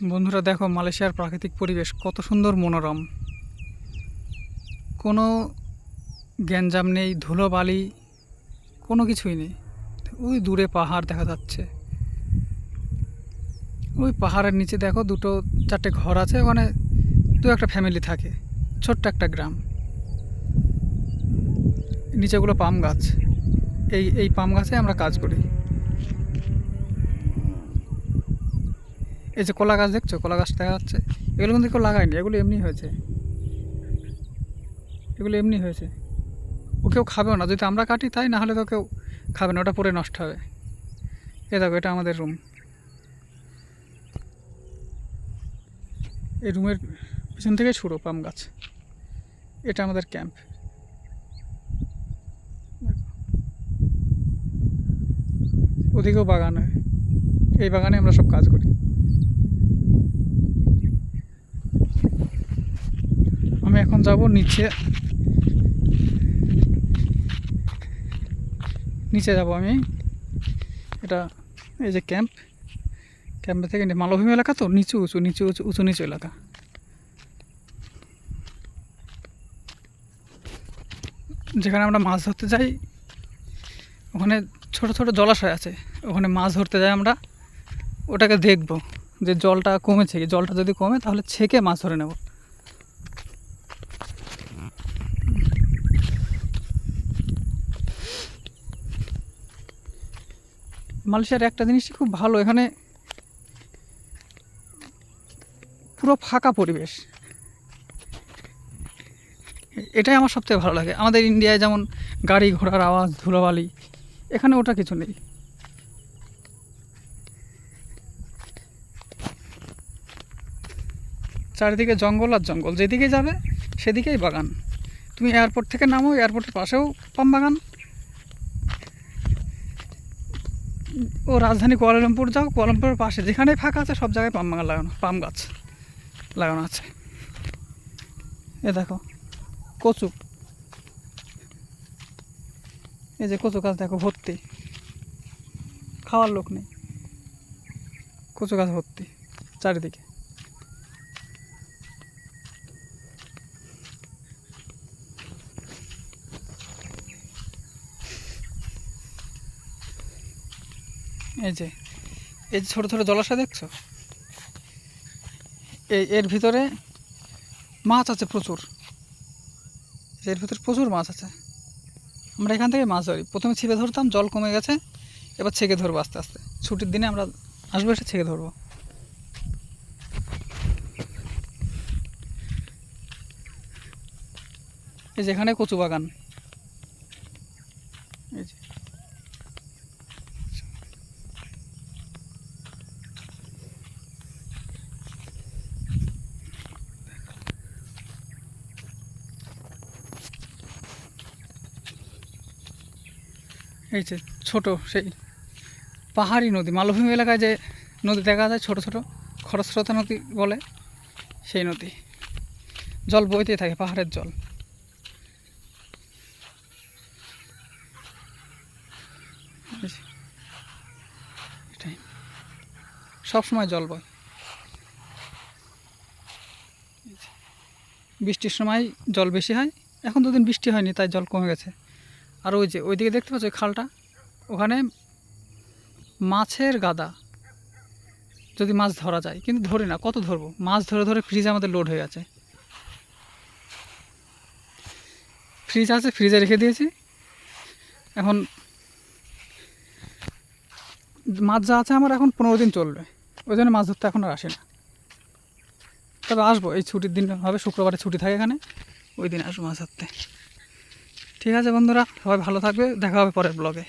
বন্ধুরা দেখো, মালয়েশিয়ার প্রাকৃতিক পরিবেশ কত সুন্দর মনোরম। কোনো গ্যাঞ্জাম নেই, ধুলোবালি কোনো কিছুই নেই। ওই দূরে পাহাড় দেখা যাচ্ছে, ওই পাহাড়ের নিচে দেখো দুটো চারটে ঘর আছে, ওখানে দু একটা ফ্যামিলি থাকে। ছোট্ট একটা গ্রাম, নিচেগুলো পাম গাছ। এই পাম গাছে আমরা কাজ করি। এই যে কলা গাছ দেখছো, কলা গাছ দেখা যাচ্ছে, এগুলো কিন্তু কেউ লাগায়নি, এগুলো এমনি হয়েছে। এগুলো এমনি হয়েছে, ও কেউ খাবেও না যদি আমরা কাটি, তাই না হলে তো কেউ খাবে না, ওটা পরে নষ্ট হবে। এ দেখো, এটা আমাদের রুম। এই রুমের পিছন থেকে শুরু পাম গাছ। এটা আমাদের ক্যাম্প। ওদিকেও বাগান হয়, এই বাগানে আমরা সব কাজ করি। আমি এখন যাব নিচে, যাব আমি। এটা এই যে ক্যাম্পে থেকে মালভূমি এলাকা, তো নিচু উঁচু এলাকা। যেখানে আমরা মাছ ধরতে যাই, ওখানে ছোট ছোট জলাশয় আছে, ওখানে মাছ ধরতে যাই আমরা। ওটাকে দেখব যে জলটা কমেছে কি, জলটা যদি কমে তাহলে ছেঁকে মাছ ধরে নেব। মালয়েশিয়ার একটা জিনিসই খুব ভালো, এখানে পুরো ফাঁকা পরিবেশ। এটাই আমার সবথেকে ভালো লাগে। আমাদের ইন্ডিয়ায় যেমন গাড়ি ঘোড়ার আওয়াজ, ধুলোবালি, এখানে ওটা কিছু নেই। চারিদিকে জঙ্গল আর জঙ্গল, যেদিকে যাবে সেদিকেই বাগান। তুমি এয়ারপোর্ট থেকে নামো, এয়ারপোর্টের পাশেও পাম বাগান। ও রাজধানী কুয়ালালামপুর যাও, কুয়ালালামপুরের পাশে যেখানেই ফাঁকা আছে সব জায়গায় পাম বাগান লাগানো, পাম গাছ লাগানো আছে। এ দেখো কচু, এই যে কচু গাছ দেখো ভর্তি, খাওয়ার লোক নেই, কচু গাছ ভর্তি চারিদিকে। এই যে ছোটো ছোটো জলাশয় দেখছো, এর ভিতরে মাছ আছে প্রচুর। এর ভিতরে প্রচুর মাছ আছে। আমরা এখান থেকে মাছ ধরি, প্রথমে ছিপে ধরতাম, জল কমে গেছে, এবার ছেঁকে ধরবো আস্তে আস্তে। ছুটির দিনে আমরা আসবো, এসে ছেঁকে ধরবো। এই যেখানে কচু বাগান, এই যে এই যে ছোট সেই পাহাড়ি নদী, মালভূমি এলাকায় যে নদী দেখা যায় ছোট ছোট, খরস্রোতা নদী বলে, সেই নদী। জল বইতে থাকে, পাহাড়ের জল। এটাই, সবসময় জল বয়। বৃষ্টির সময় জল বেশি হয়, এখন দুদিন বৃষ্টি হয়নি তাই জল কমে গেছে। আর ওই যে ওইদিকে দেখতে পাচ্ছ ওই খালটা, ওখানে মাছের গাদা। যদি মাছ ধরা যায়, কিন্তু ধরি না, কত ধরবো, মাছ ধরে ধরে ফ্রিজ আমাদের লোড হয়ে গেছে। ফ্রিজ আছে, ফ্রিজে রেখে দিয়েছি। এখন মাছ যা আছে আমার এখন 15 দিন চলবে, ওই জন্য মাছ ধরতে এখন আর আসে না। তবে আসবো, এই ছুটির দিন হবে, শুক্রবারে ছুটি থাকে এখানে, ওই দিন আসবো মাছ ধরতে। ঠিক আছে বন্ধুরা, সবাই ভালো থাকবে, দেখা হবে পরের ব্লগে।